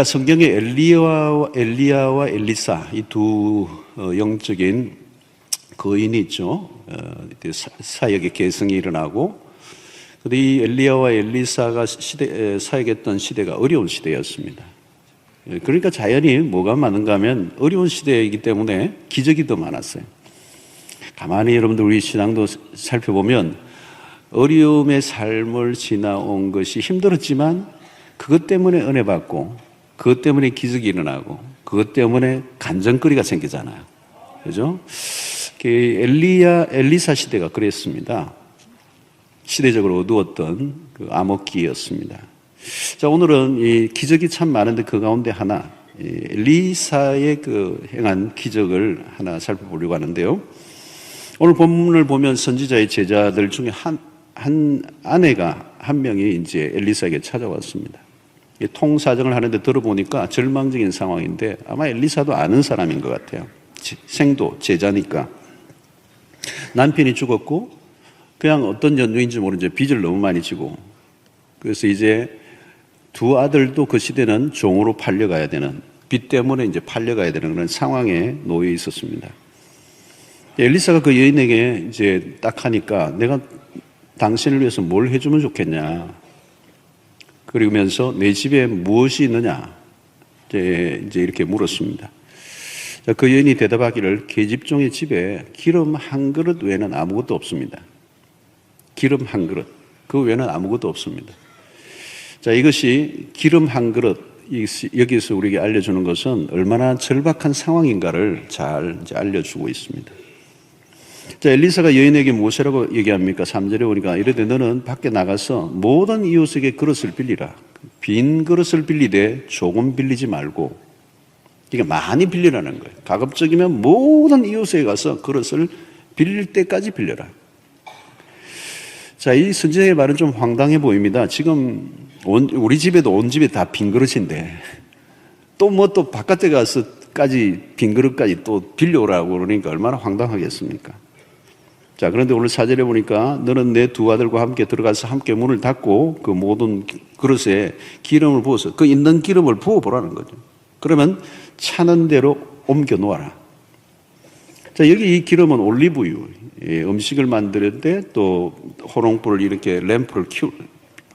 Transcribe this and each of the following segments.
성경에 엘리야와 엘리사 이 두 영적인 거인이 있죠. 사역의 계승이 일어나고, 근데 이 엘리야와 엘리사가 사역했던 시대가 어려운 시대였습니다. 그러니까 자연히 뭐가 많은가 하면 어려운 시대이기 때문에 기적이 더 많았어요. 가만히 여러분들 우리 신앙도 살펴보면 어려움의 삶을 지나온 것이 힘들었지만 그것 때문에 은혜 받고, 그것 때문에 기적이 일어나고, 그것 때문에 간증거리가 생기잖아요. 그죠? 엘리사 시대가 그랬습니다. 시대적으로 어두웠던 그 암흑기였습니다. 자, 오늘은 이 기적이 참 많은데 그 가운데 하나, 엘리사의 그 행한 기적을 하나 살펴보려고 하는데요. 오늘 본문을 보면 선지자의 제자들 중에 한 아내가 한 명이 이제 엘리사에게 찾아왔습니다. 통사정을 하는데 들어보니까 절망적인 상황인데 아마 엘리사도 아는 사람인 것 같아요. 생도 제자니까. 남편이 죽었고 그냥 어떤 연유인지 모르는지 빚을 너무 많이 지고, 그래서 이제 두 아들도 그 시대는 종으로 팔려가야 되는, 빚 때문에 이제 팔려가야 되는 그런 상황에 놓여 있었습니다. 엘리사가 그 여인에게 이제 딱 하니까 내가 당신을 위해서 뭘 해주면 좋겠냐, 그러면서 내 집에 무엇이 있느냐 이제 이렇게 물었습니다. 그 여인이 대답하기를 계집종의 집에 기름 한 그릇 외에는 아무것도 없습니다. 기름 한 그릇, 그 외에는 아무것도 없습니다. 자, 이것이 기름 한 그릇, 여기서 우리에게 알려주는 것은 얼마나 절박한 상황인가를 잘 이제 알려주고 있습니다. 자, 엘리사가 여인에게 무엇이라고 얘기합니까? 3절에 보니까 이르되 너는 밖에 나가서 모든 이웃에게 그릇을 빌리라. 빈 그릇을 빌리되 조금 빌리지 말고, 이게 많이 빌리라는 거예요. 가급적이면 모든 이웃에 가서 그릇을 빌릴 때까지 빌려라. 자, 이 선지자의 말은 좀 황당해 보입니다. 지금 우리 집에도 온 집에 다 빈 그릇인데 또 뭐 또 바깥에 가서까지 빈 그릇까지 또 빌려오라고 그러니까 얼마나 황당하겠습니까? 자, 그런데 오늘 4절에 보니까 너는 내 두 아들과 함께 들어가서 함께 문을 닫고 그 모든 그릇에 기름을 부어서 그 있는 기름을 부어보라는 거죠. 그러면 차는 대로 옮겨 놓아라. 자, 여기 이 기름은 올리브유, 음식을 만들 때 또 호롱불을 이렇게 램프를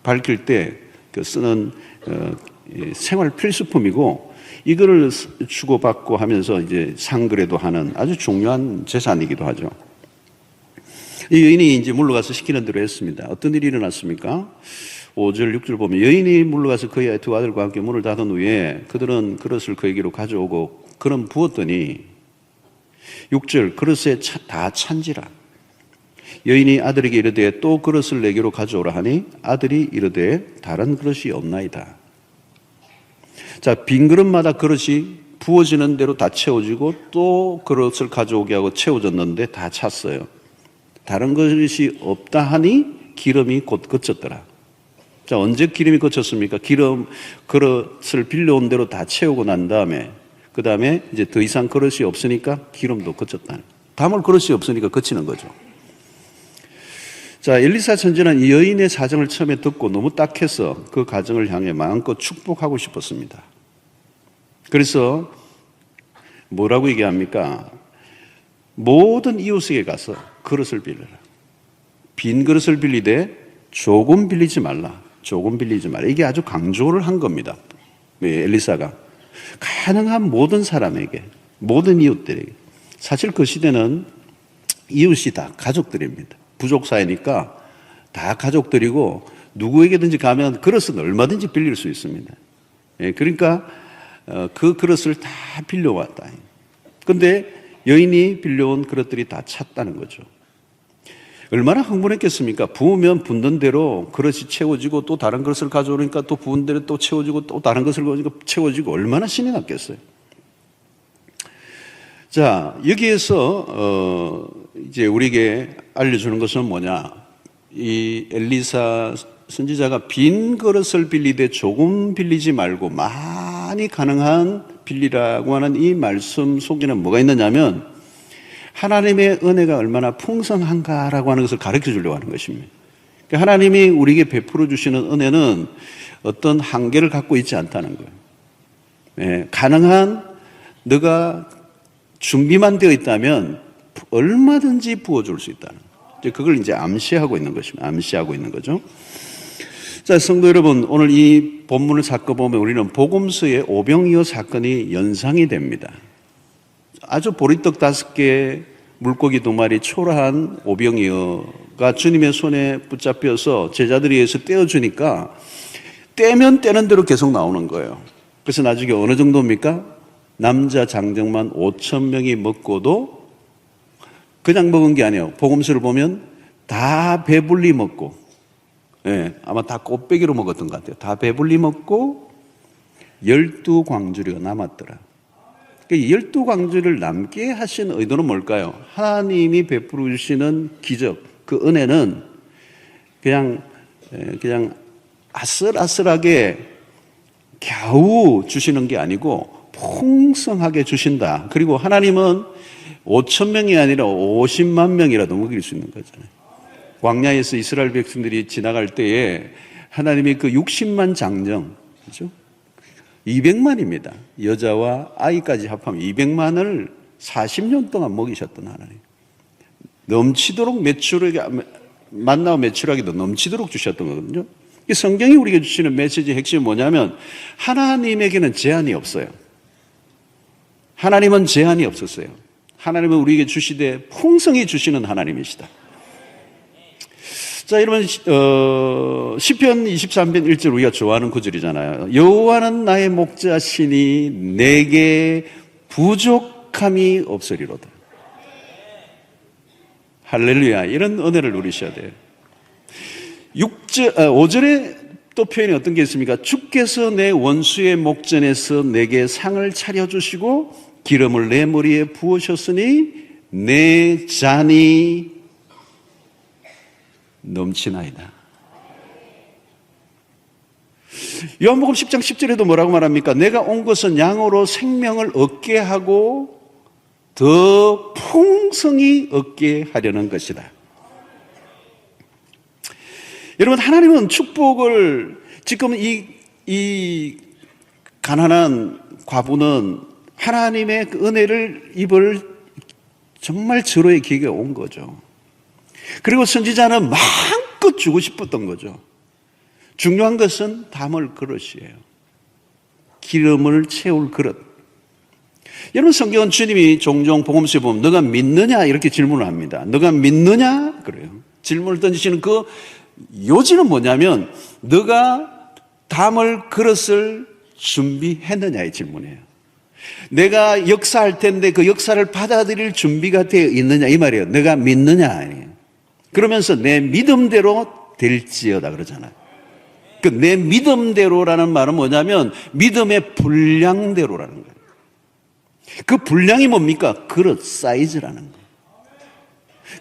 밝힐 때 그 쓰는 생활 필수품이고, 이거를 주고받고 하면서 이제 상거래도 하는 아주 중요한 재산이기도 하죠. 이 여인이 이제 물러가서 시키는 대로 했습니다. 어떤 일이 일어났습니까? 5절, 6절 보면 여인이 물러가서 그의 두 아들과 함께 문을 닫은 후에 그들은 그릇을 그에게로 가져오고 그는 부었더니 6절, 그릇에 다 찬지라. 여인이 아들에게 이르되 또 그릇을 내게로 가져오라 하니 아들이 이르되 다른 그릇이 없나이다. 자, 빈 그릇마다 그릇이 부어지는 대로 다 채워지고 또 그릇을 가져오게 하고 채워졌는데 다 찼어요. 다른 것이 없다 하니 기름이 곧 그쳤더라. 자, 언제 기름이 그쳤습니까? 그릇을 빌려온 대로 다 채우고 난 다음에, 그 다음에 이제 더 이상 그릇이 없으니까 기름도 그쳤다. 담을 그릇이 없으니까 그치는 거죠. 자, 엘리사 선지자는 이 여인의 사정을 처음에 듣고 너무 딱해서 그 가정을 향해 마음껏 축복하고 싶었습니다. 그래서 뭐라고 얘기합니까? 모든 이웃에게 가서 그릇을 빌려라. 빈 그릇을 빌리되 조금 빌리지 말라. 조금 빌리지 말라. 이게 아주 강조를 한 겁니다. 엘리사가 가능한 모든 사람에게, 모든 이웃들에게. 사실 그 시대는 이웃이 다 가족들입니다. 부족 사회니까 다 가족들이고 누구에게든지 가면 그릇은 얼마든지 빌릴 수 있습니다. 그러니까 그 그릇을 다 빌려왔다. 그런데 여인이 빌려온 그릇들이 다 찼다는 거죠. 얼마나 흥분했겠습니까? 부으면 붓는 대로 그릇이 채워지고 또 다른 그릇을 가져오니까 또 부은 대로 또 채워지고 또 다른 것을 가지고 채워지고 얼마나 신이 났겠어요. 자, 여기에서 이제 우리에게 알려주는 것은 뭐냐? 이 엘리사 선지자가 빈 그릇을 빌리되 조금 빌리지 말고 많이 가능한 빌리라고 하는 이 말씀 속에는 뭐가 있느냐면 하나님의 은혜가 얼마나 풍성한가라고 하는 것을 가르쳐 주려고 하는 것입니다. 그러니까 하나님이 우리에게 베풀어 주시는 은혜는 어떤 한계를 갖고 있지 않다는 거예요. 가능한 너가 준비만 되어 있다면 얼마든지 부어줄 수 있다는 그걸 이제 암시하고 있는 것입니다. 암시하고 있는 거죠. 자, 성도 여러분, 오늘 이 본문을 살펴보면 우리는 복음서의 오병이어 사건이 연상이 됩니다. 아주 보리떡 5개, 물고기 2마리, 초라한 오병이어가 주님의 손에 붙잡혀서 제자들에 의해서 떼어주니까 떼면 떼는 대로 계속 나오는 거예요. 그래서 나중에 어느 정도입니까? 남자 장정만 5,000명이 먹고도 그냥 먹은 게 아니에요. 복음서를 보면 다 배불리 먹고, 아마 다 꽃배기로 먹었던 것 같아요. 다 배불리 먹고 12광주리가 남았더라. 12광주를 남게 하신 의도는 뭘까요? 하나님이 베풀어 주시는 기적, 그 은혜는 그냥 아슬아슬하게 겨우 주시는 게 아니고 풍성하게 주신다. 그리고 하나님은 5,000명이 아니라 50만 명이라도 먹일 수 있는 거잖아요. 광야에서 이스라엘 백성들이 지나갈 때에 하나님이 그 60만 장정, 그렇죠? 200만입니다. 여자와 아이까지 합하면 200만을 40년 동안 먹이셨던 하나님. 넘치도록 만나와 매출하기도 넘치도록 주셨던 거거든요. 이 성경이 우리에게 주시는 메시지의 핵심이 뭐냐면 하나님에게는 제한이 없어요. 하나님은 제한이 없었어요. 하나님은 우리에게 주시되 풍성히 주시는 하나님이시다. 자, 여러분, 시편 23편 1절 우리가 좋아하는 구절이잖아요. 여호와는 나의 목자시니 내게 부족함이 없으리로다. 할렐루야. 이런 은혜를 누리셔야 돼요. 5절에 또 표현이 어떤 게 있습니까? 주께서 내 원수의 목전에서 내게 상을 차려주시고 기름을 내 머리에 부으셨으니 내 잔이 넘치나이다. 요한복음 10장 10절에도 뭐라고 말합니까? 내가 온 것은 양으로 생명을 얻게 하고 더 풍성히 얻게 하려는 것이다. 여러분, 하나님은 축복을, 지금 이 가난한 과부는 하나님의 그 은혜를 입을 정말 절호의 기회가 온 거죠. 그리고 선지자는 마음껏 주고 싶었던 거죠. 중요한 것은 담을 그릇이에요. 기름을 채울 그릇. 여러분, 성경은 주님이 종종 복음서에 보면 너가 믿느냐 이렇게 질문을 합니다. 너가 믿느냐? 그래요. 질문을 던지시는 그 요지는 뭐냐면 너가 담을 그릇을 준비했느냐의 질문이에요. 내가 역사할 텐데 그 역사를 받아들일 준비가 되어 있느냐 이 말이에요. 너가 믿느냐 아니에요. 그러면서 내 믿음대로 될지어다 그러잖아요. 그 내 믿음대로라는 말은 뭐냐면 믿음의 분량대로라는 거예요. 그 분량이 뭡니까? 그릇 사이즈라는 거예요.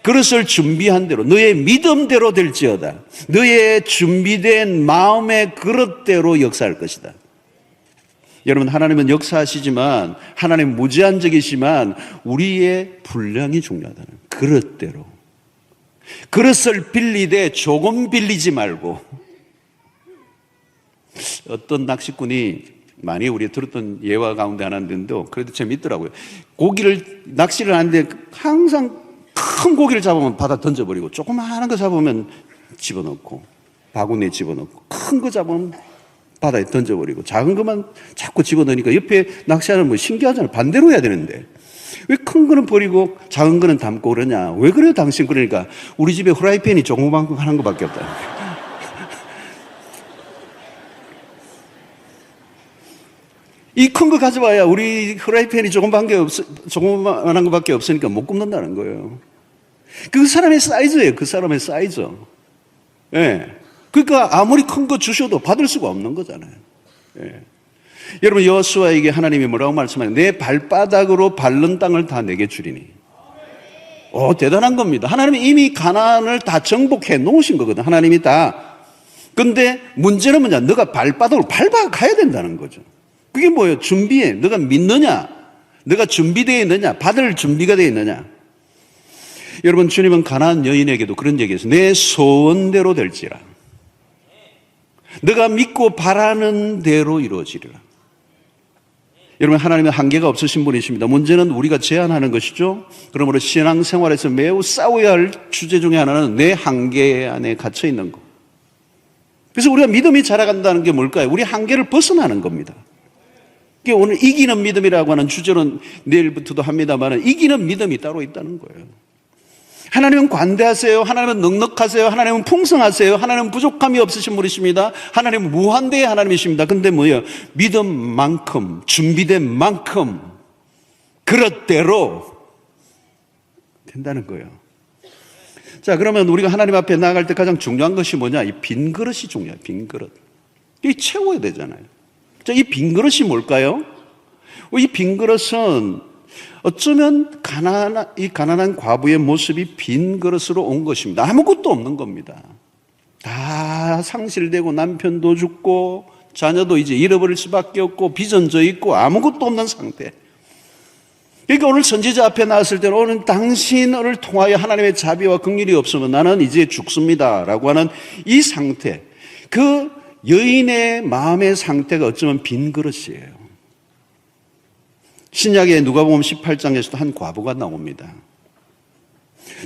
그릇을 준비한 대로 너의 믿음대로 될지어다. 너의 준비된 마음의 그릇대로 역사할 것이다. 여러분, 하나님은 역사하시지만 하나님 무제한적이지만 우리의 분량이 중요하다는 그릇대로. 그릇을 빌리되 조금 빌리지 말고. 어떤 낚시꾼이 많이 우리 들었던 예화 가운데 하나인데 그래도 재밌더라고요. 고기를 낚시를 하는데 항상 큰 고기를 잡으면 바다 던져버리고 조그마한 거 잡으면 집어넣고 바구니에 집어넣고 큰 거 잡으면 바다에 던져버리고 작은 것만 자꾸 집어넣으니까 옆에 낚시하는 뭐 신기하잖아요. 반대로 해야 되는데 왜 큰 거는 버리고 작은 거는 담고 그러냐. 왜 그래요 당신? 그러니까 우리 집에 후라이팬이 조그만 하는 것밖에 없다. 이 큰 거 가져와야 우리 후라이팬이 조그만한 것밖에 없으니까 못 굽는다는 거예요. 그 사람의 사이즈예요. 그 사람의 사이즈. 예. 그러니까 아무리 큰 거 주셔도 받을 수가 없는 거잖아요. 예. 여러분, 여호수아에게 하나님이 뭐라고 말씀하냐? 내 발바닥으로 밟는 땅을 다 내게 주리니. 대단한 겁니다. 하나님이 이미 가나안을 다 정복해 놓으신 거거든. 하나님이 다. 근데 문제는 뭐냐? 너가 발바닥으로 밟아가야 된다는 거죠. 그게 뭐예요? 준비해. 너가 믿느냐? 너가 준비되어 있느냐? 받을 준비가 되어 있느냐? 여러분, 주님은 가나안 여인에게도 그런 얘기했어요. 내 소원대로 될지라. 너가 믿고 바라는 대로 이루어지리라. 여러분, 하나님은 한계가 없으신 분이십니다. 문제는 우리가 제한하는 것이죠. 그러므로 신앙생활에서 매우 싸워야 할 주제 중에 하나는 내 한계 안에 갇혀 있는 것. 그래서 우리가 믿음이 자라간다는 게 뭘까요? 우리 한계를 벗어나는 겁니다. 오늘 이기는 믿음이라고 하는 주제는 내일부터도 합니다만 이기는 믿음이 따로 있다는 거예요. 하나님은 관대하세요. 하나님은 넉넉하세요. 하나님은 풍성하세요. 하나님은 부족함이 없으신 분이십니다. 하나님은 무한대의 하나님이십니다. 근데 뭐예요? 믿음만큼, 준비된 만큼 그릇대로 된다는 거예요. 자, 그러면 우리가 하나님 앞에 나아갈 때 가장 중요한 것이 뭐냐? 이 빈 그릇이 중요해요. 빈 그릇. 이 채워야 되잖아요. 자, 이 빈 그릇이 뭘까요? 이 빈 그릇은 어쩌면 이 가난한 과부의 모습이 빈 그릇으로 온 것입니다. 아무것도 없는 겁니다. 다 상실되고 남편도 죽고 자녀도 이제 잃어버릴 수밖에 없고 빚은 있고 아무것도 없는 상태. 그러니까 오늘 선지자 앞에 나왔을 때는 오늘 당신을 통하여 하나님의 자비와 긍휼이 없으면 나는 이제 죽습니다 라고 하는 이 상태, 그 여인의 마음의 상태가 어쩌면 빈 그릇이에요. 신약의 누가복음 18장에서도 한 과부가 나옵니다.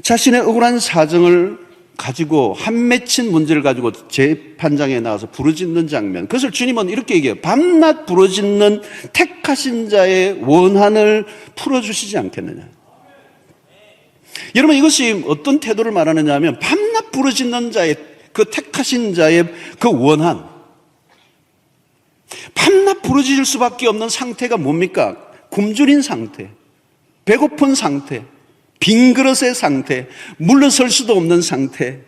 자신의 억울한 사정을 가지고 한 맺힌 문제를 가지고 재판장에 나와서 부르짖는 장면, 그것을 주님은 이렇게 얘기해요. 밤낮 부르짖는 택하신 자의 원한을 풀어주시지 않겠느냐. 여러분, 이것이 어떤 태도를 말하느냐 하면 밤낮 부르짖는 자의 그 택하신 자의 그 원한, 밤낮 부르짖을 수밖에 없는 상태가 뭡니까? 굶주린 상태, 배고픈 상태, 빈 그릇의 상태, 물러설 수도 없는 상태,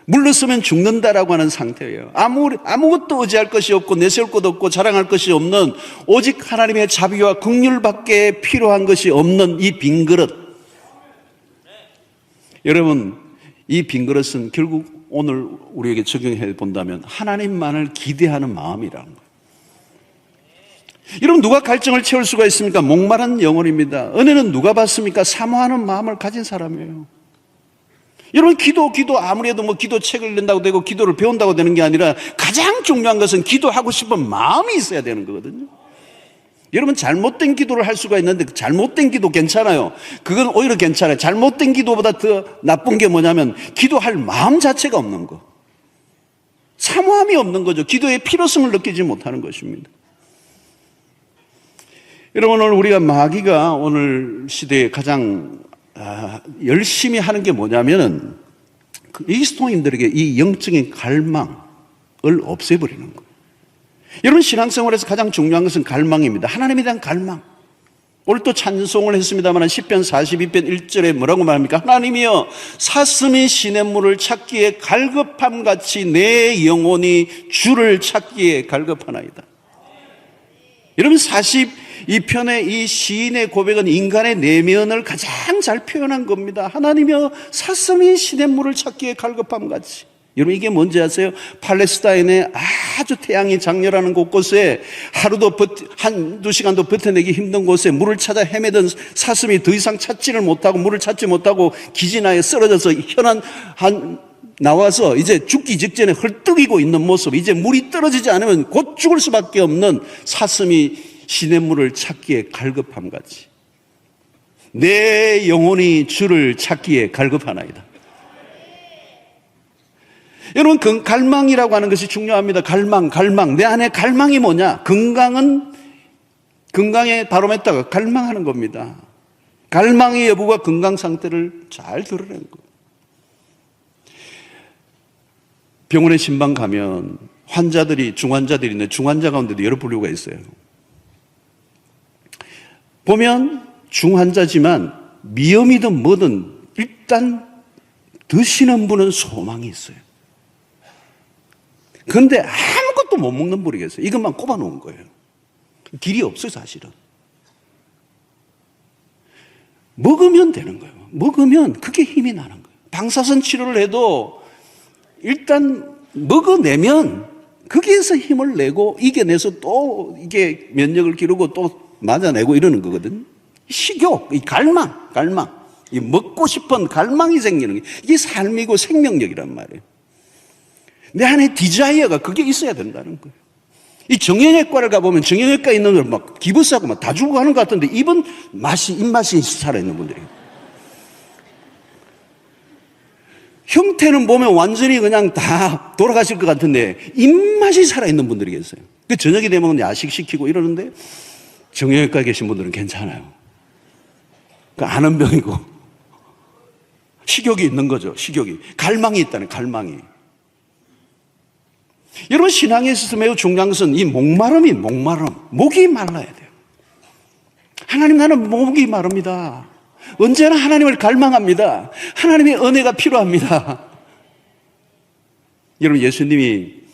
물러서면 죽는다라고 하는 상태예요. 아무것도 의지할 것이 없고 내세울 것 없고 자랑할 것이 없는 오직 하나님의 자비와 긍휼밖에 필요한 것이 없는 이 빈 그릇. 여러분, 이 빈 그릇은 결국 오늘 우리에게 적용해 본다면 하나님만을 기대하는 마음이라는 거예요. 여러분, 누가 갈증을 채울 수가 있습니까? 목마른 영혼입니다. 은혜는 누가 받습니까? 사모하는 마음을 가진 사람이에요. 여러분, 기도 아무리 해도 기도책을 읽는다고 되고 기도를 배운다고 되는 게 아니라 가장 중요한 것은 기도하고 싶은 마음이 있어야 되는 거거든요. 여러분, 잘못된 기도를 할 수가 있는데 잘못된 기도 괜찮아요. 그건 오히려 괜찮아요. 잘못된 기도보다 더 나쁜 게 뭐냐면 기도할 마음 자체가 없는 거. 사모함이 없는 거죠. 기도의 필요성을 느끼지 못하는 것입니다. 여러분, 오늘 우리가 마귀가 오늘 시대에 가장 열심히 하는 게 뭐냐면은 그리스도인들에게 이 영적인 갈망을 없애버리는 거예요. 여러분, 신앙생활에서 가장 중요한 것은 갈망입니다. 하나님에 대한 갈망. 오늘 또 찬송을 했습니다만 시편 42편 1절에 뭐라고 말합니까? 하나님이여, 사슴이 시냇물을 찾기에 갈급함같이 내 영혼이 주를 찾기에 갈급하나이다. 여러분, 42편의 이 시인의 고백은 인간의 내면을 가장 잘 표현한 겁니다. 하나님이여, 사슴이 시냇물을 찾기에 갈급함같이. 여러분, 이게 뭔지 아세요? 팔레스타인의 아주 태양이 장렬하는 곳곳에 하루도 한두 시간도 버텨내기 힘든 곳에 물을 찾아 헤매던 사슴이 더 이상 찾지를 못하고 물을 찾지 못하고 기진하에 쓰러져서 나와서 이제 죽기 직전에 헐떡이고 있는 모습, 이제 물이 떨어지지 않으면 곧 죽을 수밖에 없는 사슴이 시냇물을 찾기에 갈급함같이 내 영혼이 주를 찾기에 갈급하나이다. 여러분, 그 갈망이라고 하는 것이 중요합니다. 갈망. 내 안에 갈망이 뭐냐? 건강의 바로메터가 갈망하는 겁니다. 갈망의 여부가 건강 상태를 잘 드러내는 거예요. 병원에 신방 가면 중환자들이 있는데 중환자 가운데도 여러 부류가 있어요. 보면 중환자지만 미염이든 뭐든 일단 드시는 분은 소망이 있어요. 그런데 아무것도 못 먹는 분이 계세요. 이것만 꼽아놓은 거예요. 길이 없어요, 사실은. 먹으면 되는 거예요. 먹으면 그게 힘이 나는 거예요. 방사선 치료를 해도 일단 먹어내면 거기에서 힘을 내고 이겨내서 또 이게 면역을 기르고 또 맞아내고 이러는 거거든요. 식욕, 이 갈망. 이 먹고 싶은 갈망이 생기는 게 이게 삶이고 생명력이란 말이에요. 내 안에 디자이어가 그게 있어야 된다는 거예요. 이 정형외과를 가보면 정형외과에 있는 놈들 막 기부스하고 막 다 죽고 가는 것 같은데 입맛이 살아있는 분들이에요. 형태는 보면 완전히 그냥 다 돌아가실 것 같은데 입맛이 살아있는 분들이 계세요. 그 저녁이 되면 야식 시키고 이러는데 정형외과에 계신 분들은 괜찮아요. 그 아는 병이고 식욕이 있는 거죠. 식욕이. 갈망이 있다는 갈망이. 여러분 신앙에 있어서 매우 중요한 것은 이 목마름. 목이 말라야 돼요. 하나님 나는 목이 마릅니다. 언제나 하나님을 갈망합니다. 하나님의 은혜가 필요합니다. 여러분 예수님이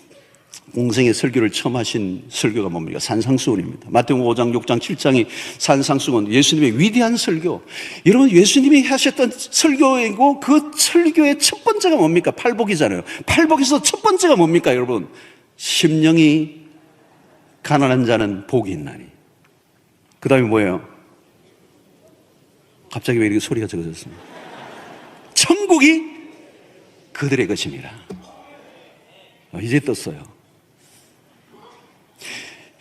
공생의 설교를 처음 하신 설교가 뭡니까? 산상수훈입니다. 마태복음 5장, 6장, 7장이 산상수훈, 예수님의 위대한 설교. 여러분 예수님이 하셨던 설교이고 그 설교의 첫 번째가 뭡니까? 팔복이잖아요. 팔복에서 첫 번째가 뭡니까 여러분? 심령이 가난한 자는 복이 있나니. 그 다음에 뭐예요? 갑자기 왜 이렇게 소리가 적어졌습니까? 천국이 그들의 것입니다. 이제 떴어요.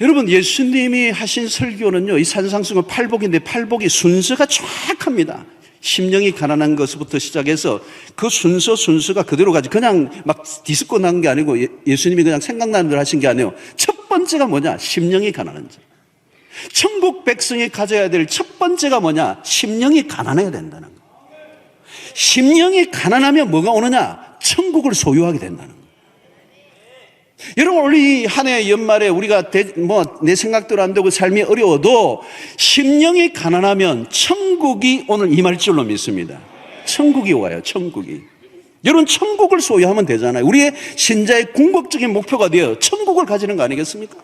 여러분 예수님이 하신 설교는요, 이 산상수훈 팔복인데 팔복이 순서가 정확합니다. 심령이 가난한 것부터 시작해서 그 순서가 그대로 가지 그냥 막 디스코 난 게 아니고 예수님이 그냥 생각나는 대로 하신 게 아니에요. 첫 번째가 뭐냐? 심령이 가난한 자. 천국 백성이 가져야 될 첫 번째가 뭐냐? 심령이 가난해야 된다는 거예요. 심령이 가난하면 뭐가 오느냐? 천국을 소유하게 된다는 거예요. 여러분 우리 한 해 연말에 우리가 내 생각대로 안 되고 삶이 어려워도 심령이 가난하면 천국이 오늘 임할 줄로 믿습니다. 천국이 와요. 천국이. 여러분 천국을 소유하면 되잖아요. 우리의 신자의 궁극적인 목표가 되어 천국을 가지는 거 아니겠습니까?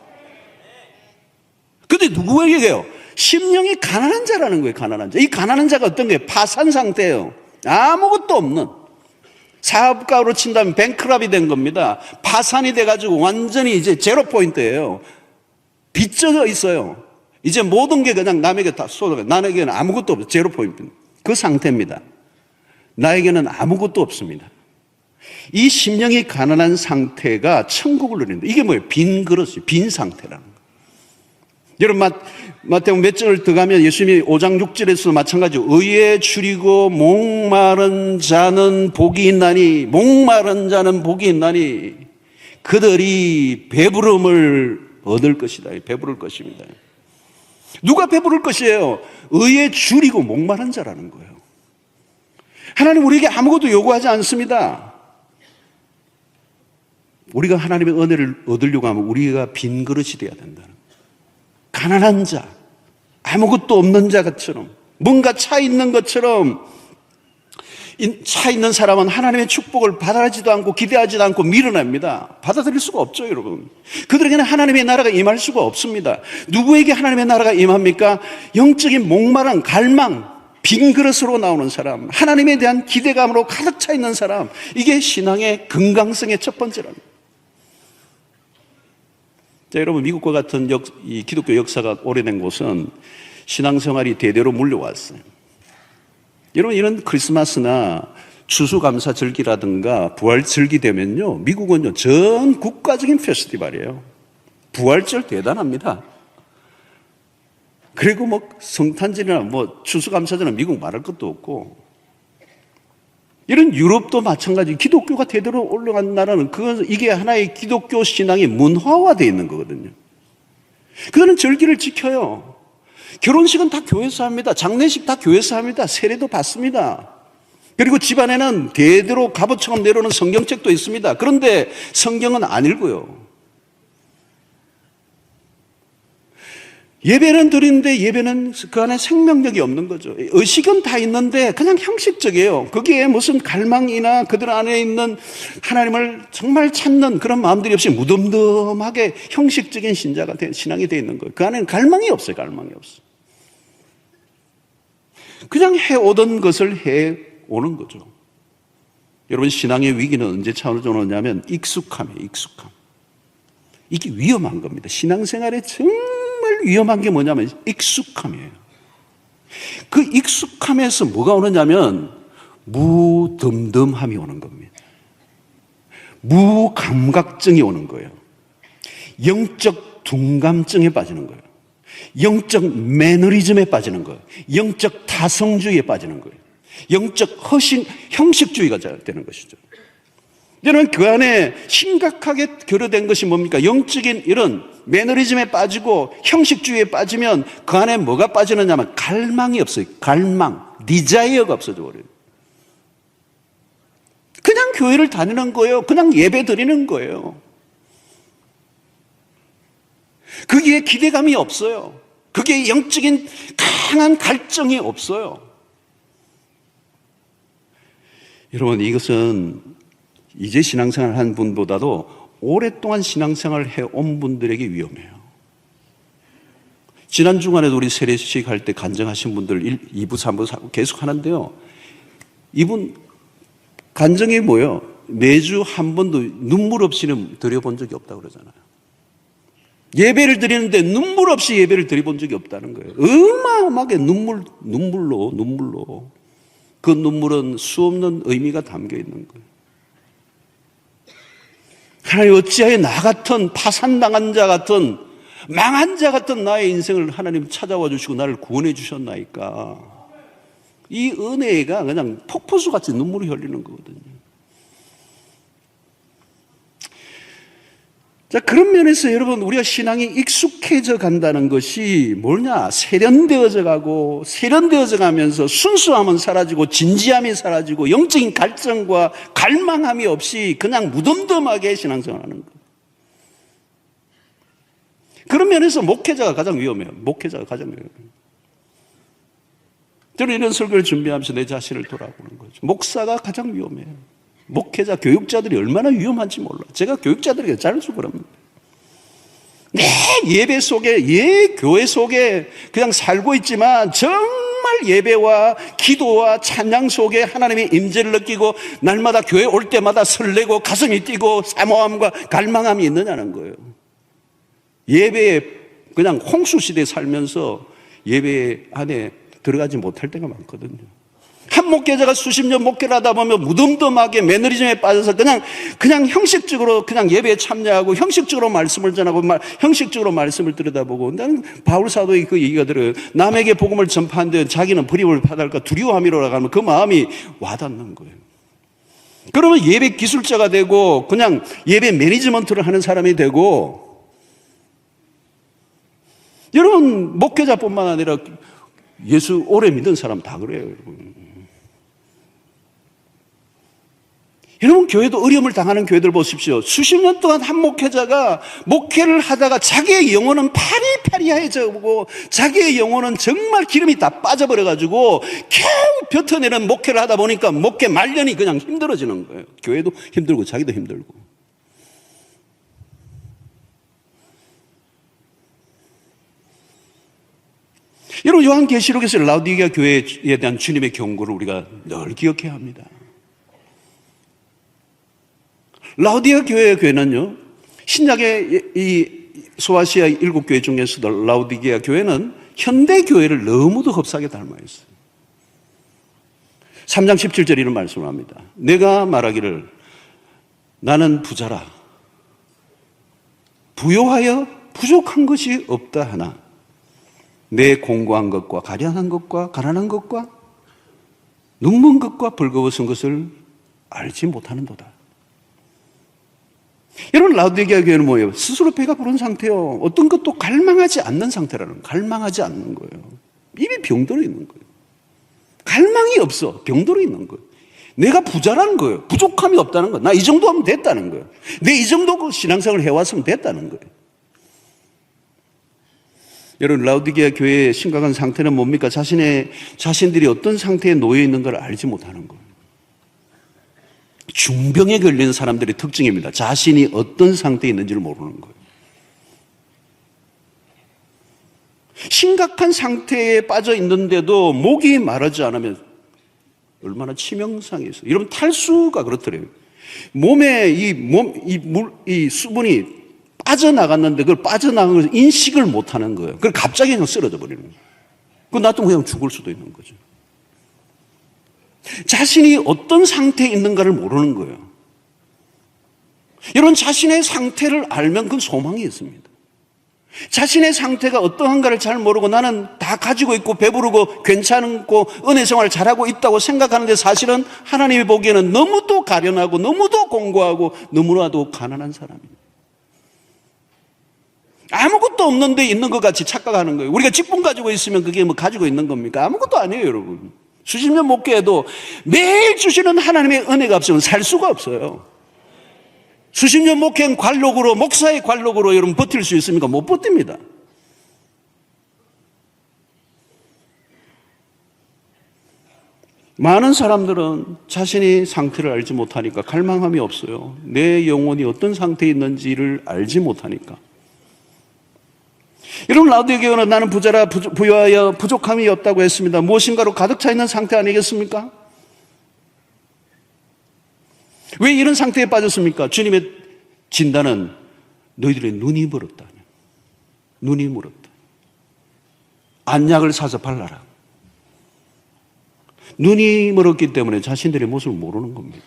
근데 누구에게요? 심령이 가난한 자라는 거예요. 가난한 자. 이 가난한 자가 어떤 거예요? 파산 상태예요. 아무것도 없는. 사업가로 친다면 뱅크럽이 된 겁니다. 파산이 돼가지고 완전히 이제 제로 포인트예요. 빚져져 있어요. 이제 모든 게 그냥 남에게 다 쏟아가. 나에게는 아무것도 없어요. 제로 포인트. 그 상태입니다. 나에게는 아무것도 없습니다. 이 심령이 가난한 상태가 천국을 누린다. 이게 뭐예요? 빈 그릇이, 빈 상태라는 거예요. 여러분 마태복음 몇 절을 더 가면 예수님이 5장 6절에서도 마찬가지로 의에 줄이고 목마른 자는 복이 있나니, 목마른 자는 복이 있나니 그들이 배부름을 얻을 것이다. 배부를 것입니다. 누가 배부를 것이에요? 의에 줄이고 목마른 자라는 거예요. 하나님 우리에게 아무것도 요구하지 않습니다. 우리가 하나님의 은혜를 얻으려고 하면 우리가 빈 그릇이 되어야 된다는 거예요. 가난한 자, 아무것도 없는 자처럼, 뭔가 차 있는 것처럼, 차 있는 사람은 하나님의 축복을 받아들이지도 않고 기대하지도 않고 밀어냅니다. 받아들일 수가 없죠, 여러분. 그들에게는 하나님의 나라가 임할 수가 없습니다. 누구에게 하나님의 나라가 임합니까? 영적인 목마른 갈망, 빈 그릇으로 나오는 사람, 하나님에 대한 기대감으로 가득 차 있는 사람, 이게 신앙의 건강성의 첫 번째랍니다. 자, 여러분 미국과 같은 이 기독교 역사가 오래된 곳은 신앙생활이 대대로 물려왔어요. 여러분 이런 크리스마스나 추수감사절기라든가 부활절기 되면요, 미국은요 전 국가적인 페스티벌이에요. 부활절 대단합니다. 그리고 뭐 성탄절이나 뭐 추수감사절은 미국 말할 것도 없고, 이런 유럽도 마찬가지. 기독교가 대대로 올라간 나라는 이게 하나의 기독교 신앙이 문화화되어 있는 거거든요. 그들은 절기를 지켜요. 결혼식은 다 교회에서 합니다. 장례식 다 교회에서 합니다. 세례도 받습니다. 그리고 집안에는 대대로 갑옷처럼 내려오는 성경책도 있습니다. 그런데 성경은 안 읽어요. 예배는 드리는데 예배는 그 안에 생명력이 없는 거죠. 의식은 다 있는데 그냥 형식적이에요. 거기에 무슨 갈망이나 그들 안에 있는 하나님을 정말 찾는 그런 마음들이 없이 무덤덤하게 형식적인 신앙이 되어 있는 거예요. 그 안에는 갈망이 없어요. 갈망이 없어요. 그냥 해오던 것을 해오는 거죠. 여러분 신앙의 위기는 언제 찾아오느냐면 익숙함이에요. 익숙함. 이게 위험한 겁니다. 신앙생활에 정말 위험한 게 뭐냐면 익숙함이에요. 그 익숙함에서 뭐가 오느냐면 무덤덤함이 오는 겁니다. 무감각증이 오는 거예요. 영적 둔감증에 빠지는 거예요. 영적 매너리즘에 빠지는 거예요. 영적 타성주의에 빠지는 거예요. 영적 형식주의가 되는 것이죠. 저는 그 안에 심각하게 결여된 것이 뭡니까? 영적인 이런 매너리즘에 빠지고 형식주의에 빠지면 그 안에 뭐가 빠지느냐면 갈망이 없어요. 갈망, 디자이어가 없어져 버려요. 그냥 교회를 다니는 거예요. 그냥 예배 드리는 거예요. 거기에 기대감이 없어요. 거기에 영적인 강한 갈증이 없어요. 여러분, 이것은 이제 신앙생활 한 분보다도 오랫동안 신앙생활을 해온 분들에게 위험해요. 지난 주간에도 우리 세례식 할 때 간증하신 분들 2부, 3부 계속 하는데요. 이분 간증이 뭐예요? 매주 한 번도 눈물 없이는 드려본 적이 없다고 그러잖아요. 예배를 드리는데 눈물 없이 예배를 드려본 적이 없다는 거예요. 어마어마하게 눈물로. 그 눈물은 수없는 의미가 담겨 있는 거예요. 하나님, 어찌하여 나 같은 파산당한 자 같은 망한 자 같은 나의 인생을 하나님 찾아와 주시고 나를 구원해 주셨나이까. 이 은혜가 그냥 폭포수같이 눈물이 흘리는 거거든요. 자, 그런 면에서 여러분, 우리가 신앙이 익숙해져 간다는 것이 뭐냐? 세련되어져 가면서 순수함은 사라지고 진지함이 사라지고 영적인 갈증과 갈망함이 없이 그냥 무덤덤하게 신앙생활하는 거예요. 그런 면에서 목회자가 가장 위험해요. 저는 이런 설교를 준비하면서 내 자신을 돌아보는 거죠. 목사가 가장 위험해요. 목회자, 교육자들이 얼마나 위험한지 몰라. 제가 교육자들에게 잘해서 그럽니다. 예배 속에, 교회 속에 그냥 살고 있지만 정말 예배와 기도와 찬양 속에 하나님의 임재를 느끼고 날마다 교회 올 때마다 설레고 가슴이 뛰고 사모함과 갈망함이 있느냐는 거예요. 예배에 그냥 홍수시대에 살면서 예배 안에 들어가지 못할 때가 많거든요. 한 목회자가 수십 년 목회를 하다 보면 무덤덤하게 매너리즘에 빠져서 그냥 형식적으로 그냥 예배에 참여하고 형식적으로 말씀을 전하고 형식적으로 말씀을 들여다보고, 나는 바울 사도의 그 얘기가 들어요. 남에게 복음을 전파하는데 자기는 불이익을 받을까 두려워함이로라 하면 그 마음이 와닿는 거예요. 그러면 예배 기술자가 되고 그냥 예배 매니지먼트를 하는 사람이 되고, 여러분 목회자뿐만 아니라 예수 오래 믿은 사람 다 그래요, 여러분. 여러분, 교회도 어려움을 당하는 교회들 보십시오. 수십 년 동안 한 목회자가 목회를 하다가 자기의 영혼은 파리파리해져고 자기의 영혼은 정말 기름이 다 빠져버려가지고 겨우 벼텨내는 목회를 하다 보니까 목회 말년이 그냥 힘들어지는 거예요. 교회도 힘들고 자기도 힘들고. 여러분, 요한계시록에서 라오디게아 교회에 대한 주님의 경고를 우리가 늘 기억해야 합니다. 라오디게아 교회는요, 신약의 이 소아시아 7교회 중에서도 라오디게아 교회는 현대 교회를 너무도 흡사하게 닮아 있어요. 3장 17절 이런 말씀을 합니다. 내가 말하기를 나는 부자라 부요하여 부족한 것이 없다 하나 내 공고한 것과 가련한 것과 가난한 것과 눈먼 것과 벌거벗은 것을 알지 못하는도다. 여러분, 라오디게아 교회는 뭐예요? 스스로 배가 부른 상태요. 어떤 것도 갈망하지 않는 상태라는 거예요. 갈망하지 않는 거예요. 이미 병들어 있는 거예요. 갈망이 없어. 병들어 있는 거예요. 내가 부자라는 거예요. 부족함이 없다는 거예요. 나 이 정도 하면 됐다는 거예요. 내 이 정도 신앙생활을 해왔으면 됐다는 거예요. 여러분, 라오디게아 교회의 심각한 상태는 뭡니까? 자신들이 어떤 상태에 놓여 있는 걸 알지 못하는 거예요. 중병에 걸리는 사람들의 특징입니다. 자신이 어떤 상태에 있는지를 모르는 거예요. 심각한 상태에 빠져 있는데도 목이 마르지 않으면 얼마나 치명상이 있어요. 여러분, 탈수가 그렇더래요. 몸에 이 수분이 빠져나갔는데 그걸 빠져나간 것을 인식을 못하는 거예요. 그걸 갑자기 그냥 쓰러져 버리는 거예요. 그거 놔두면 그냥 죽을 수도 있는 거죠. 자신이 어떤 상태에 있는가를 모르는 거예요. 여러분, 자신의 상태를 알면 그건 소망이 있습니다. 자신의 상태가 어떠한가를 잘 모르고 나는 다 가지고 있고 배부르고 괜찮고 은혜 생활을 잘하고 있다고 생각하는데 사실은 하나님이 보기에는 너무도 가련하고 너무도 공고하고 너무나도 가난한 사람입니다. 아무것도 없는데 있는 것 같이 착각하는 거예요. 우리가 직분 가지고 있으면 그게 뭐 가지고 있는 겁니까? 아무것도 아니에요, 여러분. 수십 년 목회해도 매일 주시는 하나님의 은혜가 없으면 살 수가 없어요. 수십 년 목회한 관록으로, 목사의 관록으로 여러분 버틸 수 있습니까? 못 버팁니다. 많은 사람들은 자신이 상태를 알지 못하니까 갈망함이 없어요. 내 영혼이 어떤 상태에 있는지를 알지 못하니까. 여러분, 라우디게아는 나는 부자라 부유하여 부족함이 없다고 했습니다. 무엇인가로 가득 차 있는 상태 아니겠습니까? 왜 이런 상태에 빠졌습니까? 주님의 진단은 너희들의 눈이 멀었다. 눈이 멀었다. 안약을 사서 발라라. 눈이 멀었기 때문에 자신들의 모습을 모르는 겁니다.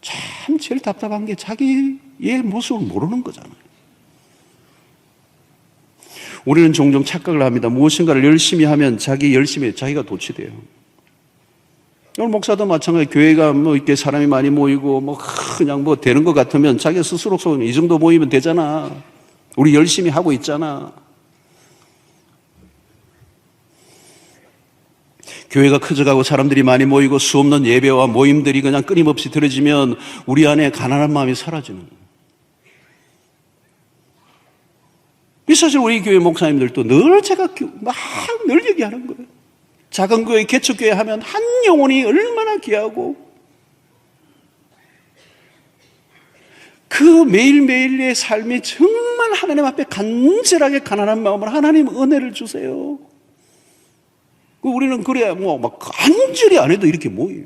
참 제일 답답한 게 자기의 모습을 모르는 거잖아요. 우리는 종종 착각을 합니다. 무엇인가를 열심히 하면 자기 열심히 자기가 도취돼요. 오늘 목사도 마찬가지. 교회가 뭐 이렇게 사람이 많이 모이고 뭐 그냥 뭐 되는 것 같으면 자기 스스로 속으로 이 정도 모이면 되잖아. 우리 열심히 하고 있잖아. 교회가 커져가고 사람들이 많이 모이고 수없는 예배와 모임들이 그냥 끊임없이 들어지면 우리 안에 가난한 마음이 사라지는 거예요. 사실 우리 교회 목사님들도 늘 제가 늘 얘기하는 거예요. 작은 교회, 개척교회 하면 한 영혼이 얼마나 귀하고 그 매일매일의 삶이 정말 하나님 앞에 간절하게 가난한 마음으로 하나님 은혜를 주세요. 우리는 그래야 뭐 막 간절히 안 해도 이렇게 모여요.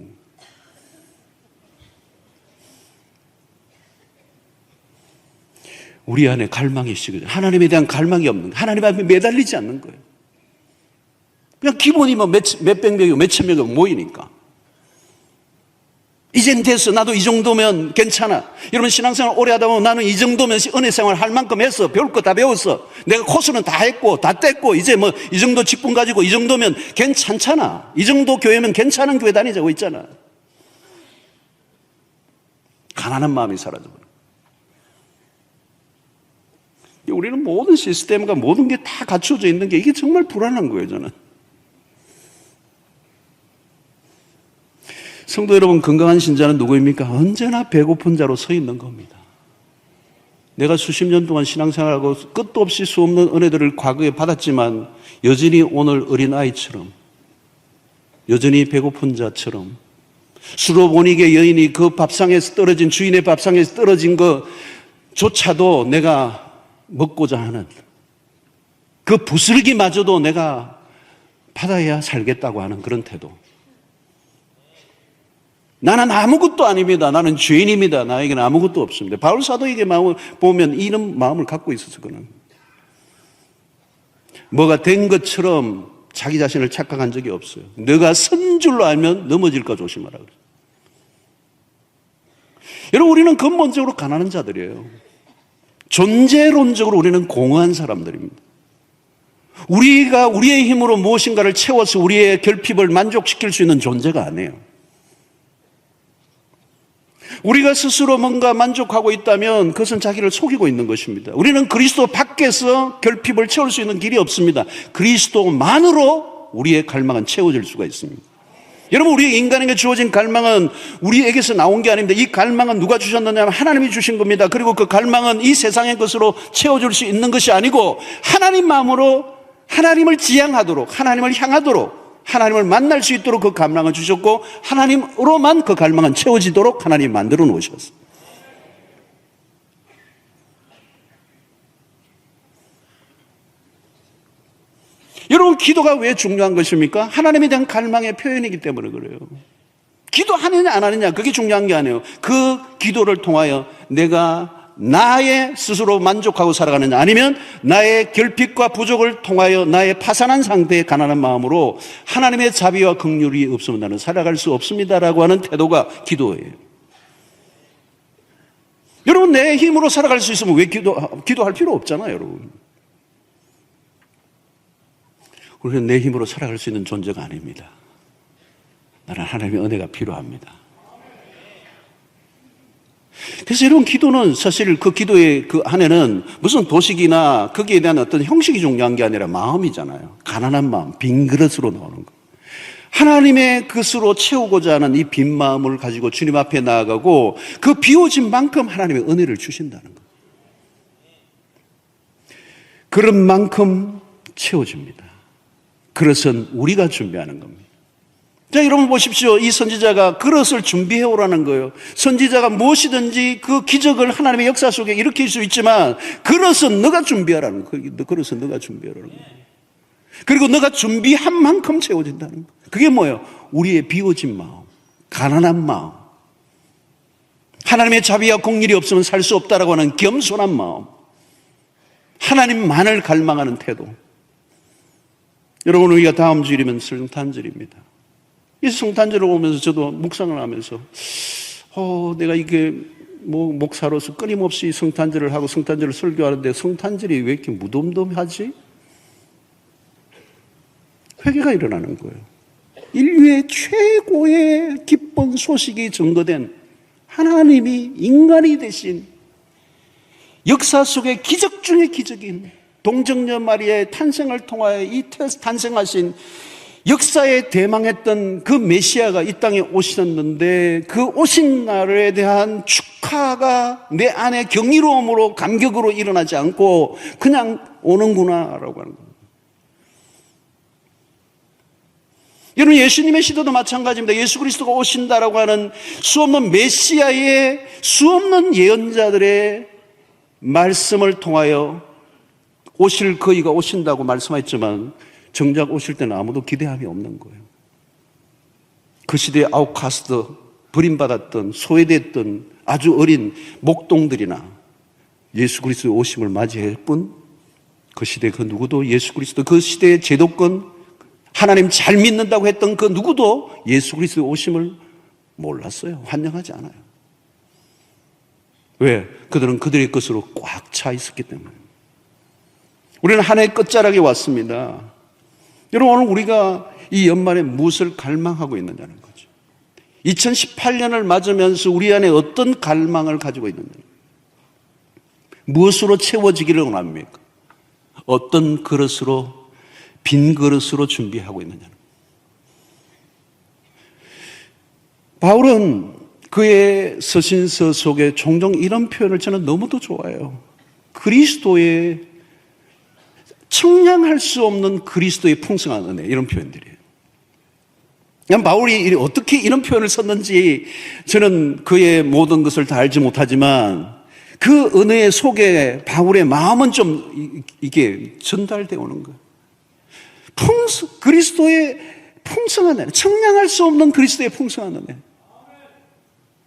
우리 안에 갈망이 시거든요. 하나님에 대한 갈망이 없는 거예요. 하나님 앞에 매달리지 않는 거예요. 그냥 기본이 뭐 몇백 명이고 몇천 명이고 모이니까. 이젠 됐어. 나도 이 정도면 괜찮아. 여러분 신앙생활 오래 하다 보면 나는 이 정도면 은혜 생활 할 만큼 했어. 배울 거 다 배웠어. 내가 코스는 다 했고 다 뗐고 이제 뭐 이 정도 직분 가지고 이 정도면 괜찮잖아. 이 정도 교회면 괜찮은 교회 다니자고 있잖아. 가난한 마음이 사라져버려. 우리는 모든 시스템과 모든 게 다 갖춰져 있는 게 이게 정말 불안한 거예요, 저는. 성도 여러분, 건강한 신자는 누구입니까? 언제나 배고픈 자로 서 있는 겁니다. 내가 수십 년 동안 신앙생활하고 끝도 없이 수없는 은혜들을 과거에 받았지만 여전히 오늘 어린아이처럼, 여전히 배고픈 자처럼, 수로보니게 여인이 그 밥상에서 떨어진, 주인의 밥상에서 떨어진 것조차도 내가 먹고자 하는 그 부스러기마저도 내가 받아야 살겠다고 하는 그런 태도. 나는 아무것도 아닙니다. 나는 죄인입니다. 나에게는 아무것도 없습니다. 바울 사도에게 마음을 보면 이런 마음을 갖고 있었어. 그는 뭐가 된 것처럼 자기 자신을 착각한 적이 없어요. 너가 선 줄로 알면 넘어질까 조심하라 그래요. 여러분, 우리는 근본적으로 가난한 자들이에요. 존재론적으로 우리는 공허한 사람들입니다. 우리가 우리의 힘으로 무엇인가를 채워서 우리의 결핍을 만족시킬 수 있는 존재가 아니에요. 우리가 스스로 뭔가 만족하고 있다면 그것은 자기를 속이고 있는 것입니다. 우리는 그리스도 밖에서 결핍을 채울 수 있는 길이 없습니다. 그리스도만으로 우리의 갈망은 채워질 수가 있습니다. 여러분, 우리 인간에게 주어진 갈망은 우리에게서 나온 게 아닙니다. 이 갈망은 누가 주셨느냐면 하나님이 주신 겁니다. 그리고 그 갈망은 이 세상의 것으로 채워줄 수 있는 것이 아니고 하나님 마음으로 하나님을 지향하도록, 하나님을 향하도록, 하나님을 만날 수 있도록 그 갈망을 주셨고 하나님으로만 그 갈망은 채워지도록 하나님이 만들어 놓으셨어요. 여러분, 기도가 왜 중요한 것입니까? 하나님에 대한 갈망의 표현이기 때문에 그래요. 기도하느냐 안 하느냐 그게 중요한 게 아니에요. 그 기도를 통하여 내가 나의 스스로 만족하고 살아가느냐, 아니면 나의 결핍과 부족을 통하여 나의 파산한 상태의 가난한 마음으로 하나님의 자비와 긍휼이 없으면 나는 살아갈 수 없습니다라고 하는 태도가 기도예요. 여러분, 내 힘으로 살아갈 수 있으면 왜 기도할 필요 없잖아요, 여러분. 우리는 내 힘으로 살아갈 수 있는 존재가 아닙니다. 나는 하나님의 은혜가 필요합니다. 그래서 여러분, 기도는 사실 그 기도의 그 안에는 무슨 도식이나 거기에 대한 어떤 형식이 중요한 게 아니라 마음이잖아요. 가난한 마음, 빈 그릇으로 나오는 거. 하나님의 것으로 채우고자 하는 이 빈 마음을 가지고 주님 앞에 나아가고 그 비워진 만큼 하나님의 은혜를 주신다는 거. 그런 만큼 채워집니다. 그릇은 우리가 준비하는 겁니다. 자, 여러분 보십시오. 이 선지자가 그릇을 준비해 오라는 거예요. 선지자가 무엇이든지 그 기적을 하나님의 역사 속에 일으킬 수 있지만 그릇은 너가 준비하라는 거예요. 그릇은 너가 준비하라는 거예요. 그리고 너가 준비한 만큼 채워진다는 거예요. 그게 뭐예요? 우리의 비워진 마음, 가난한 마음, 하나님의 자비와 공일이 없으면 살 수 없다라고 하는 겸손한 마음, 하나님만을 갈망하는 태도. 여러분, 우리가 다음 주일이면 성탄절입니다. 이 성탄절을 오면서 저도 묵상을 하면서 내가 이게 목사로서 끊임없이 성탄절을 하고 성탄절을 설교하는데 성탄절이 왜 이렇게 무덤덤하지? 회개가 일어나는 거예요. 인류의 최고의 기쁜 소식이 증거된 하나님이 인간이 되신 역사 속의 기적 중의 기적인 동정녀 마리아의 탄생을 통하여 탄생하신 역사에 대망했던 그 메시아가 이 땅에 오셨는데 그 오신 날에 대한 축하가 내 안에 경이로움으로 감격으로 일어나지 않고 그냥 오는구나라고 하는 겁니다. 여러분, 예수님의 시도도 마찬가지입니다. 예수 그리스도가 오신다라고 하는 수없는 메시아의 수없는 예언자들의 말씀을 통하여 오실 그이가 오신다고 말씀하셨지만 정작 오실 때는 아무도 기대함이 없는 거예요. 그 시대에 아웃카스트, 버림받았던, 소외됐던 아주 어린 목동들이나 예수 그리스도의 오심을 맞이할 뿐 그 시대 그 누구도 예수 그리스도, 그 시대의 제도권, 하나님 잘 믿는다고 했던 그 누구도 예수 그리스도의 오심을 몰랐어요. 환영하지 않아요. 왜? 그들은 그들의 것으로 꽉 차 있었기 때문에. 우리는 한 해 끝자락에 왔습니다. 여러분, 오늘 우리가 이 연말에 무엇을 갈망하고 있느냐는 거죠. 2018년을 맞으면서 우리 안에 어떤 갈망을 가지고 있느냐, 무엇으로 채워지기를 원합니까? 어떤 그릇으로, 빈 그릇으로 준비하고 있느냐. 바울은 그의 서신서 속에 종종 이런 표현을 저는 너무도 좋아해요. 그리스도의 청량할 수 없는 그리스도의 풍성한 은혜, 이런 표현들이에요. 바울이 어떻게 이런 표현을 썼는지 저는 그의 모든 것을 다 알지 못하지만 그 은혜의 속에 바울의 마음은 좀 이게 전달되어 오는 거예요. 그리스도의 풍성한 은혜, 청량할 수 없는 그리스도의 풍성한 은혜.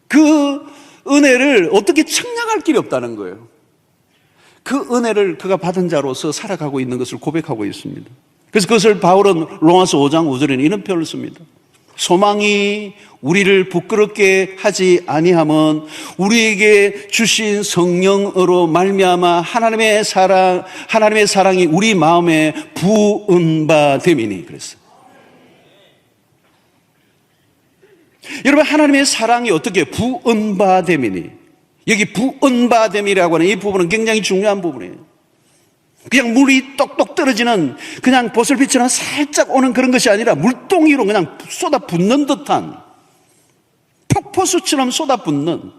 그 은혜를 어떻게 청량할 길이 없다는 거예요. 그 은혜를 그가 받은 자로서 살아가고 있는 것을 고백하고 있습니다. 그래서 그것을 바울은 로마서 5장 5절에는 이런 표현을 씁니다. 소망이 우리를 부끄럽게 하지 아니함은 우리에게 주신 성령으로 말미암아 하나님의 사랑이 우리 마음에 부은 바 됨이니. 그랬어요. 여러분, 하나님의 사랑이 어떻게 부은 바 됨이니? 여기 부은 바 됨이라고 하는 이 부분은 굉장히 중요한 부분이에요. 그냥 물이 똑똑 떨어지는 그냥 보슬빛처럼 살짝 오는 그런 것이 아니라 물동이로 그냥 쏟아붓는 듯한, 폭포수처럼 쏟아붓는,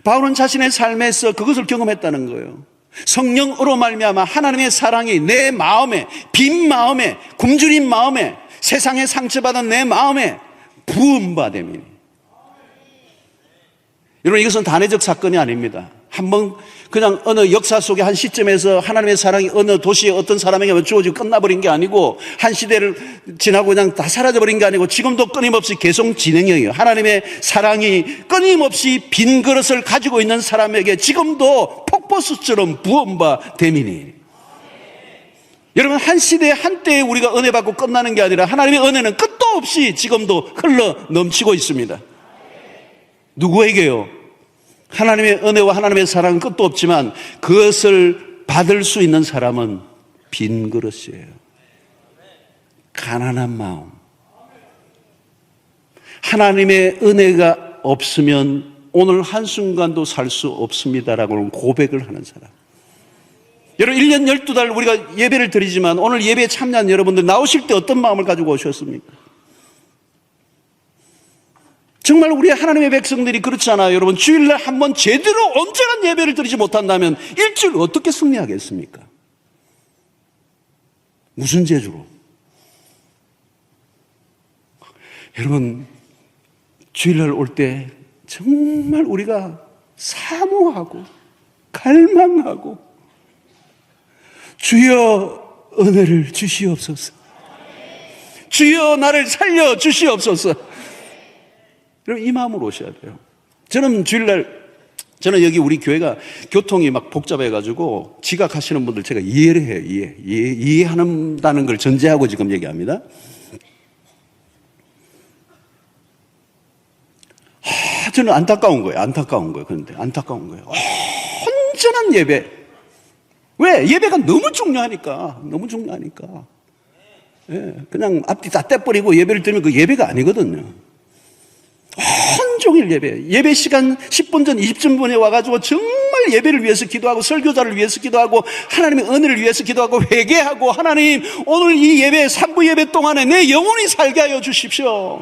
바울은 자신의 삶에서 그것을 경험했다는 거예요. 성령으로 말미암아 하나님의 사랑이 내 마음에, 빈 마음에, 굶주린 마음에, 세상에 상처받은 내 마음에 부은 바 됨이니. 여러분, 이것은 단회적 사건이 아닙니다. 한번 그냥 어느 역사 속의 한 시점에서 하나님의 사랑이 어느 도시에 어떤 사람에게 주어지고 끝나버린 게 아니고, 한 시대를 지나고 그냥 다 사라져버린 게 아니고 지금도 끊임없이 계속 진행형이에요. 하나님의 사랑이 끊임없이 빈 그릇을 가지고 있는 사람에게 지금도 폭포수처럼 부은 바 됨이니. 여러분, 한 시대 한때에 우리가 은혜 받고 끝나는 게 아니라 하나님의 은혜는 끝도 없이 지금도 흘러 넘치고 있습니다. 누구에게요? 하나님의 은혜와 하나님의 사랑은 끝도 없지만 그것을 받을 수 있는 사람은 빈 그릇이에요. 가난한 마음. 하나님의 은혜가 없으면 오늘 한순간도 살 수 없습니다라고 고백을 하는 사람. 여러분 1년 12달 우리가 예배를 드리지만 오늘 예배에 참여한 여러분들 나오실 때 어떤 마음을 가지고 오셨습니까? 정말 우리 하나님의 백성들이 그렇잖아요. 여러분 주일날 한번 제대로 온전한 예배를 드리지 못한다면 일주일 어떻게 승리하겠습니까? 무슨 재주로? 여러분 주일날 올 때 정말 우리가 사모하고 갈망하고 주여 은혜를 주시옵소서. 주여 나를 살려 주시옵소서. 여러분 이 마음으로 오셔야 돼요. 저는 주일날 여기 우리 교회가 교통이 막 복잡해가지고 지각하시는 분들 제가 이해를 해요. 이해한다는 걸 전제하고 지금 얘기합니다. 저는 안타까운 거예요. 그런데 안타까운 거예요. 온전한 예배. 왜? 예배가 너무 중요하니까. 예, 그냥 앞뒤 다 떼버리고 예배를 드리면 그 예배가 아니거든요. 온종일 예배 시간 10분 전, 20분 전에 와가지고 정말 예배를 위해서 기도하고 설교자를 위해서 기도하고 하나님의 은혜를 위해서 기도하고 회개하고 하나님 오늘 이 예배 3부 예배 동안에 내 영혼이 살게 하여 주십시오.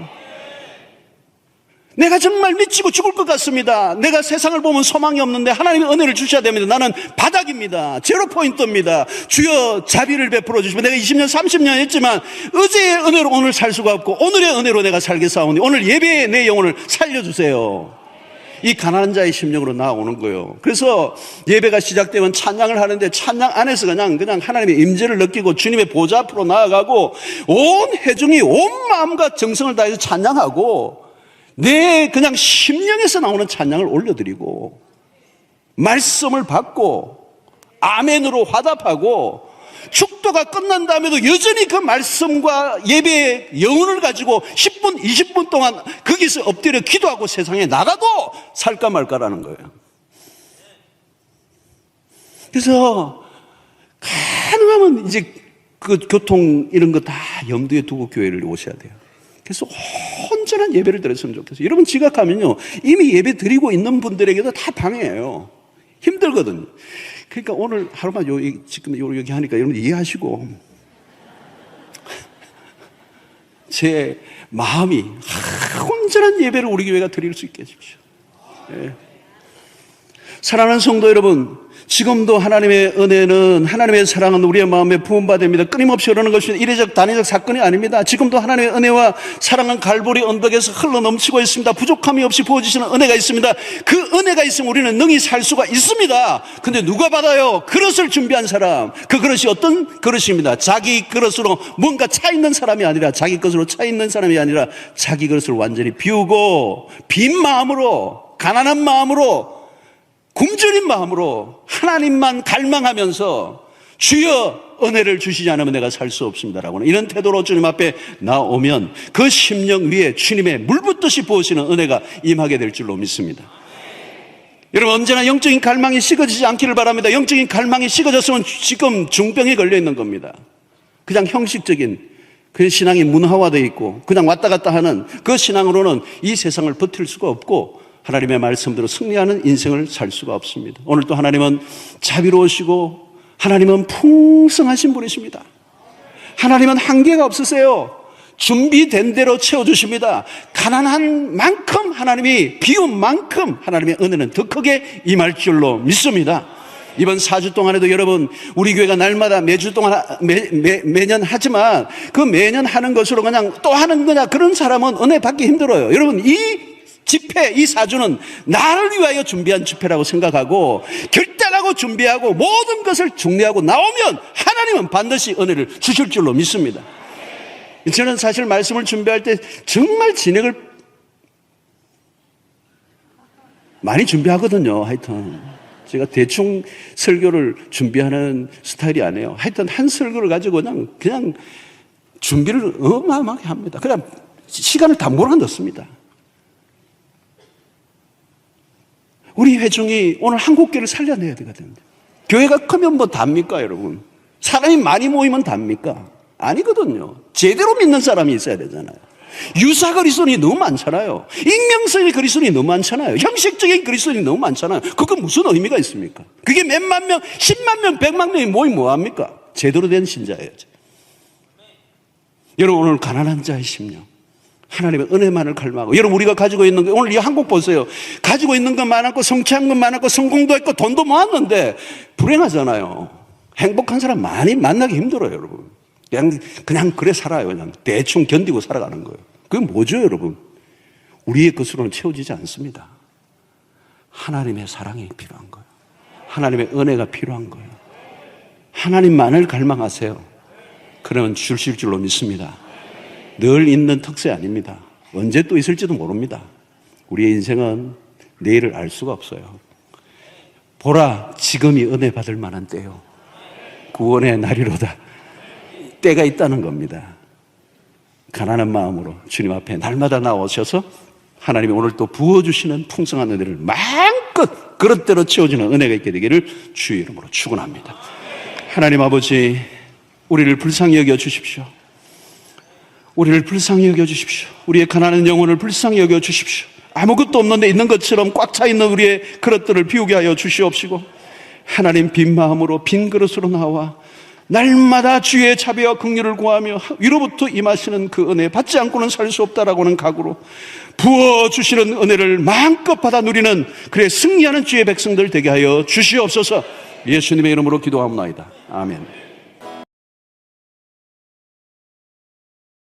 내가 정말 미치고 죽을 것 같습니다. 내가 세상을 보면 소망이 없는데 하나님의 은혜를 주셔야 됩니다. 나는 바닥입니다. 제로 포인트입니다. 주여 자비를 베풀어 주시면 내가 20년 30년 했지만 어제의 은혜로 오늘 살 수가 없고 오늘의 은혜로 내가 살겠사오니 오늘 예배에 내 영혼을 살려주세요. 이 가난한 자의 심령으로 나아오는 거예요. 그래서 예배가 시작되면 찬양을 하는데 찬양 안에서 그냥 하나님의 임재를 느끼고 주님의 보좌 앞으로 나아가고 온 회중이 온 마음과 정성을 다해서 찬양하고 내 그냥 심령에서 나오는 찬양을 올려드리고 말씀을 받고 아멘으로 화답하고 축도가 끝난 다음에도 여전히 그 말씀과 예배의 영혼을 가지고 10분, 20분 동안 거기서 엎드려 기도하고 세상에 나가도 살까 말까라는 거예요. 그래서 가능하면 이제 그 교통 이런 거 다 염두에 두고 교회를 오셔야 돼요. 그래서 온전한 예배를 드렸으면 좋겠어요. 여러분 지각하면요 이미 예배 드리고 있는 분들에게도 다 방해해요. 힘들거든요. 그러니까 오늘 하루만 지금 여기 하니까 여러분 이해하시고 제 마음이 온전한 예배를 우리 교회가 드릴 수 있게 해주십시오. 예. 사랑하는 성도 여러분, 지금도 하나님의 은혜는 하나님의 사랑은 우리의 마음에 부음받아 됩니다. 끊임없이 흐르는 것이 이례적 단위적 사건이 아닙니다. 지금도 하나님의 은혜와 사랑은 갈보리 언덕에서 흘러 넘치고 있습니다. 부족함이 없이 부어지시는 은혜가 있습니다. 그 은혜가 있으면 우리는 능히 살 수가 있습니다. 근데 누가 받아요? 그릇을 준비한 사람. 그 그릇이 어떤 그릇입니다. 자기 그릇으로 뭔가 차 있는 사람이 아니라 자기 것으로 차 있는 사람이 아니라 자기 그릇을 완전히 비우고 빈 마음으로 가난한 마음으로 굶주린 마음으로 하나님만 갈망하면서 주여 은혜를 주시지 않으면 내가 살 수 없습니다라고는 이런 태도로 주님 앞에 나오면 그 심령 위에 주님의 물붓듯이 부으시는 은혜가 임하게 될 줄로 믿습니다. 여러분 언제나 영적인 갈망이 식어지지 않기를 바랍니다. 영적인 갈망이 식어졌으면 지금 중병에 걸려 있는 겁니다. 그냥 형식적인 그 신앙이 문화화되어 있고 그냥 왔다 갔다 하는 그 신앙으로는 이 세상을 버틸 수가 없고 하나님의 말씀대로 승리하는 인생을 살 수가 없습니다. 오늘 또 하나님은 자비로우시고 하나님은 풍성하신 분이십니다. 하나님은 한계가 없으세요. 준비된 대로 채워주십니다. 가난한 만큼 하나님이 비운 만큼 하나님의 은혜는 더 크게 임할 줄로 믿습니다. 이번 4주 동안에도 여러분 우리 교회가 날마다 매주 동안 매년 하지만 그 매년 하는 것으로 그냥 또 하는 거냐 그런 사람은 은혜 받기 힘들어요. 여러분 이 집회, 이 4주는 나를 위하여 준비한 집회라고 생각하고 결단하고 준비하고 모든 것을 중례하고 나오면 하나님은 반드시 은혜를 주실 줄로 믿습니다. 저는 사실 말씀을 준비할 때 정말 진행을 많이 준비하거든요. 하여튼 제가 대충 설교를 준비하는 스타일이 아니에요. 하여튼 한 설교를 가지고 그냥 준비를 어마어마하게 합니다. 그냥 시간을 다 몰아넣습니다. 우리 회중이 오늘 한국교회를 살려내야 되거든요. 교회가 크면 뭐 답니까, 여러분? 사람이 많이 모이면 답니까? 아니거든요. 제대로 믿는 사람이 있어야 되잖아요. 유사 그리스도인이 너무 많잖아요. 익명성의 그리스도인이 너무 많잖아요. 형식적인 그리스도인이 너무 많잖아요. 그건 무슨 의미가 있습니까? 그게 몇만 명, 10만 명, 100만 명이 모이면 뭐합니까? 제대로 된 신자예요. 여러분, 오늘 가난한 자의 심령, 하나님의 은혜만을 갈망하고, 여러분 우리가 가지고 있는 거, 오늘 이 한국 보세요. 가지고 있는 건 많았고 성취한 건 많았고 성공도 했고 돈도 모았는데 불행하잖아요. 행복한 사람 많이 만나기 힘들어요, 여러분. 그냥 그래 살아요. 그냥 대충 견디고 살아가는 거예요. 그게 뭐죠, 여러분? 우리의 것으로는 채워지지 않습니다. 하나님의 사랑이 필요한 거예요. 하나님의 은혜가 필요한 거예요. 하나님만을 갈망하세요. 그러면 주실 줄로 믿습니다. 늘 있는 특세 아닙니다. 언제 또 있을지도 모릅니다. 우리의 인생은 내일을 알 수가 없어요. 보라, 지금이 은혜 받을 만한 때요. 구원의 날이로다. 때가 있다는 겁니다. 가난한 마음으로 주님 앞에 날마다 나오셔서 하나님이 오늘 또 부어주시는 풍성한 은혜를 마음껏 그릇대로 채워주는 은혜가 있게 되기를 주의 이름으로 축원합니다. 하나님 아버지, 우리를 불쌍히 여겨 주십시오. 우리를 불쌍히 여겨 주십시오. 우리의 가난한 영혼을 불쌍히 여겨 주십시오. 아무것도 없는데 있는 것처럼 꽉 차 있는 우리의 그릇들을 비우게 하여 주시옵시고, 하나님 빈 마음으로 빈 그릇으로 나와 날마다 주의 자비와 긍휼을 구하며 위로부터 임하시는 그 은혜 받지 않고는 살 수 없다라고는 각오로 부어주시는 은혜를 마음껏 받아 누리는, 그래 승리하는 주의 백성들 되게 하여 주시옵소서. 예수님의 이름으로 기도하옵나이다. 아멘.